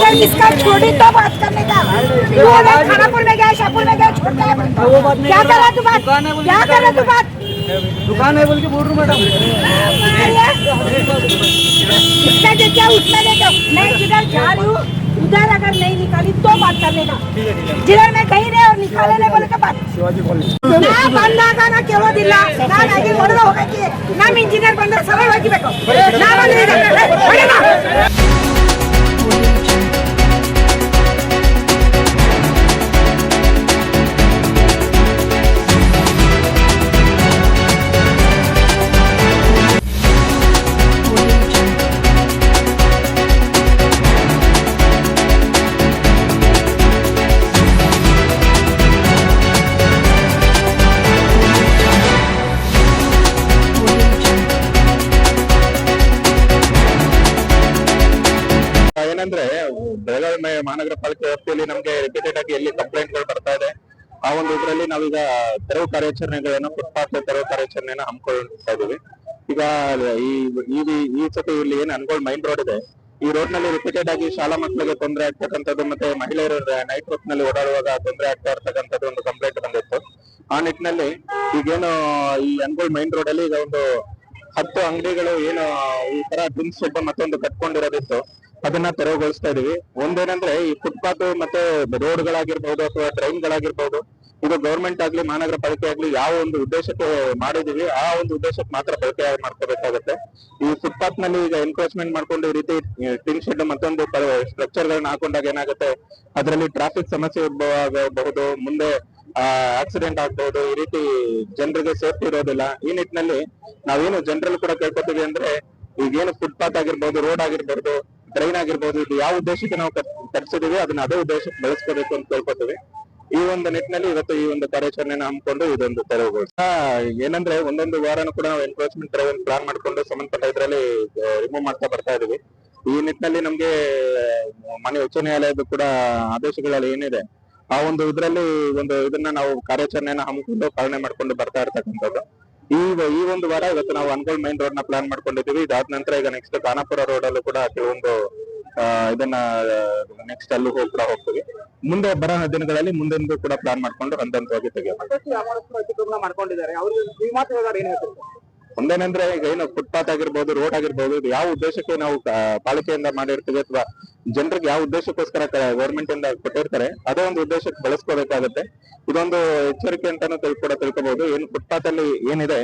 इसका छोड़ी तो बात करने का। खानापुर में गया, शाहपुर में गया, छोड़ता है। क्या कर रहा तू बात? क्या कर रहा तू बात? दुकान है बोल के बोल रहा हूँ मैडम। इसका देखिए, उसमें देखो, मैं जिधर जा रही हूँ उधर अगर नहीं निकाली तो बात करने का। जिधर मैं कहीं नहीं और निकाले नहीं बोले तो बात ನಾ ಬಂದಾಗ ನಾ ಕೇಳೋದಿಲ್ಲ. ನಾನು ಆಗಿ ಹೊಡೆದ ಹೋಗಕ್ಕೆ ನಮ್ಮ ಇಂಜಿನಿಯರ್ ಬಂದ್ರೆ ಸರಳ ಹೋಗಿಬೇಕು. ನಾ ಬಂದ್ರೆ ಏನಂದ್ರೆ ಬೆಳಗಾವಿ ಮಹಾನಗರ ಪಾಲಿಕೆ ವ್ಯಾಪ್ತಿಯಲ್ಲಿ ನಮ್ಗೆ ರಿಪೀಟೆಡ್ ಆಗಿ ಎಲ್ಲಿ ಕಂಪ್ಲೇಂಟ್ ಗಳು ಬರ್ತಾ ಇದೆ. ಆ ಒಂದು ಇದರಲ್ಲಿ ನಾವೀಗ ತೆರವು ಕಾರ್ಯಾಚರಣೆಗಳನ್ನ ಫುಟ್ಪಾತ್ ತೆರವು ಕಾರ್ಯಾಚರಣೆಯನ್ನ ಹಮ್ಮಿಕೊಳ್ತಾ ಇದೀವಿ. ಈಗ ಈ ಸತಿ ಇಲ್ಲಿ ಏನ್ ಅನ್ಗೋಳ್ ಮೈನ್ ರೋಡ್ ಇದೆ, ಈ ರೋಡ್ ನಲ್ಲಿ ರಿಪೀಟೆಡ್ ಆಗಿ ಶಾಲಾ ಮಕ್ಕಳಿಗೆ ತೊಂದರೆ ಆಗ್ತಕ್ಕಂಥದ್ದು ಮತ್ತೆ ಮಹಿಳೆಯರು ನೈಟ್ ವರ್ಕ್ ನಲ್ಲಿ ಓಡಾಡುವಾಗ ತೊಂದರೆ ಆಗ್ತಾ ಇರ್ತಕ್ಕಂಥದ್ದು ಒಂದು ಕಂಪ್ಲೇಂಟ್ ಬಂದಿತ್ತು. ಆ ನಿಟ್ಟಿನಲ್ಲಿ ಈಗೇನು ಈ ಅನ್ಗೋಳ್ ಮೈನ್ ರೋಡ್ ಅಲ್ಲಿ ಈಗ ಒಂದು 10 ಅಂಗಡಿಗಳು ಏನು ಈ ತರ ಡ್ರಿಂಕ್ಸ್ ಶೆಡ್ ಮತ್ತೊಂದು ಕಟ್ಕೊಂಡಿರೋದಿತ್ತು, ಅದನ್ನ ತೆರವುಗೊಳಿಸ್ತಾ ಇದೀವಿ. ಒಂದೇನಂದ್ರೆ ಈ ಫುಟ್ಪಾತ್ ಮತ್ತೆ ರೋಡ್ ಗಳಾಗಿರ್ಬಹುದು ಅಥವಾ ಡ್ರೈನ್ ಗಳಾಗಿರ್ಬಹುದು, ಇದು ಗವರ್ಮೆಂಟ್ ಆಗ್ಲಿ ಮಹಾನಗರ ಪಾಲಿಕೆ ಆಗ್ಲಿ ಯಾವ ಒಂದು ಉದ್ದೇಶಕ್ಕೆ ಮಾಡಿದೀವಿ ಆ ಒಂದು ಉದ್ದೇಶಕ್ಕೆ ಮಾತ್ರ ಬಳಕೆ ಮಾಡ್ಕೋಬೇಕಾಗುತ್ತೆ. ಈ ಫುಟ್ಪಾತ್ ನಲ್ಲಿ ಈಗ ಎನ್ಕ್ರೋಚ್ಮೆಂಟ್ ಮಾಡ್ಕೊಂಡು ಈ ರೀತಿ ಟಿನ್ ಶೆಡ್ ಮತ್ತೊಂದು ಸ್ಟ್ರಕ್ಚರ್ ಗಳನ್ನ ಹಾಕೊಂಡಾಗ ಏನಾಗುತ್ತೆ, ಅದರಲ್ಲಿ ಟ್ರಾಫಿಕ್ ಸಮಸ್ಯೆ ಉದ್ಭವ ಆಗಬಹುದು, ಮುಂದೆ ಆಕ್ಸಿಡೆಂಟ್ ಆಗಬಹುದು. ಈ ರೀತಿ ಜನರಿಗೆ ಸೇಫ್ಟಿ ಇರೋದಿಲ್ಲ. ಈ ನಿಟ್ಟಿನಲ್ಲಿ ನಾವೇನು ಜನರಲ್ಲೂ ಕೂಡ ಕೇಳ್ಕೊತೀವಿ ಅಂದ್ರೆ, ಈಗೇನು ಫುಟ್ಪಾತ್ ಆಗಿರ್ಬಹುದು, ರೋಡ್ ಆಗಿರ್ಬಹುದು, ಡ್ರೈನ್ ಆಗಿರ್ಬಹುದು, ಇದು ಯಾವ ಉದ್ದೇಶಕ್ಕೆ ನಾವು ಕಟ್ಸಿದೀವಿ ಅದನ್ನ ಅದೇ ಉದ್ದೇಶಕ್ಕೆ ಬಳಸ್ಕೋಬೇಕು ಅಂತ ಕೇಳ್ಕೊತೀವಿ. ಈ ಒಂದು ನಿಟ್ಟಿನಲ್ಲಿ ಇವತ್ತು ಈ ಒಂದು ಕಾರ್ಯಾಚರಣೆನ ಹಮ್ಮಿಕೊಂಡು ಇದೊಂದು ತೆರವುಗೊಳಿಸ ಏನಂದ್ರೆ ಒಂದೊಂದು ವಾರನೂ ಕೂಡ ನಾವು ಎನ್ಕ್ರೋಚ್ಮೆಂಟ್ ತೆರವು ಪ್ಲಾನ್ ಮಾಡ್ಕೊಂಡು ಸಂಬಂಧಪಟ್ಟ ಇದರಲ್ಲಿ ರಿಮೂವ್ ಮಾಡ್ತಾ ಬರ್ತಾ ಇದೀವಿ. ಈ ನಿಟ್ಟಿನಲ್ಲಿ ನಮ್ಗೆ ಮಾನ್ಯ ಉಚ್ಚ ನ್ಯಾಯಾಲಯದ ಕೂಡ ಆದೇಶಗಳಲ್ಲಿ ಏನಿದೆ ಆ ಒಂದು ಇದರಲ್ಲಿ ಇದನ್ನ ನಾವು ಕಾರ್ಯಾಚರಣೆಯನ್ನ ಹಮ್ಮಿಕೊಂಡು ಪಾಲನೆ ಮಾಡ್ಕೊಂಡು ಬರ್ತಾ ಇರ್ತಕ್ಕಂಥದ್ದು. ಈ ಒಂದು ವಾರ ಇವತ್ತು ನಾವು ಅನ್ಗೋಳ್ ಮೈನ್ ರೋಡ್ ನ ಪ್ಲಾನ್ ಮಾಡ್ಕೊಂಡಿದ್ದೀವಿ. ಇದಾದ ನಂತರ ಈಗ ನೆಕ್ಸ್ಟ್ ಖಾನಾಪುರ ರೋಡ್ ಅಲ್ಲೂ ಕೂಡ ಕೆಲವೊಂದು ಇದನ್ನ ನೆಕ್ಸ್ಟ್ ಅಲ್ಲೂ ಕೂಡ ಹೋಗ್ತೀವಿ. ಮುಂದೆ ಬರೋ ದಿನಗಳಲ್ಲಿ ಮುಂದೆಂದು ಕೂಡ ಪ್ಲಾನ್ ಮಾಡ್ಕೊಂಡು ಹಂತವಾಗಿ ತೆಗೆಯೋಣ. ಒಂದೇನಂದ್ರೆ ಈಗ ಏನು ಫುಟ್ಪಾತ್ ಆಗಿರ್ಬೋದು, ರೋಡ್ ಆಗಿರ್ಬೋದು, ಇದು ಯಾವ ಉದ್ದೇಶಕ್ಕೆ ನಾವು ಪಾಲಿಕೆಯಿಂದ ಮಾಡಿರ್ತೀವಿ ಅಥವಾ ಜನರಿಗೆ ಯಾವ ಉದ್ದೇಶಕ್ಕೋಸ್ಕರ ಗವರ್ಮೆಂಟ್ ಇಂದ ಕೊಟ್ಟಿರ್ತಾರೆ ಅದೇ ಒಂದು ಉದ್ದೇಶಕ್ಕೆ ಬಳಸ್ಕೋಬೇಕಾಗುತ್ತೆ. ಇದೊಂದು ಎಚ್ಚರಿಕೆ ಅಂತಾನು ತಿಳ್ಕೋಬಹುದು. ಏನು ಫುಟ್ಪಾತ್ ಅಲ್ಲಿ ಏನಿದೆ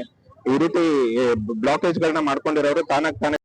ಈ ರೀತಿ ಬ್ಲಾಕೇಜ್ ಗಳನ್ನ ಮಾಡ್ಕೊಂಡಿರೋರು ತಾನಾಗ್ ತಾನೇ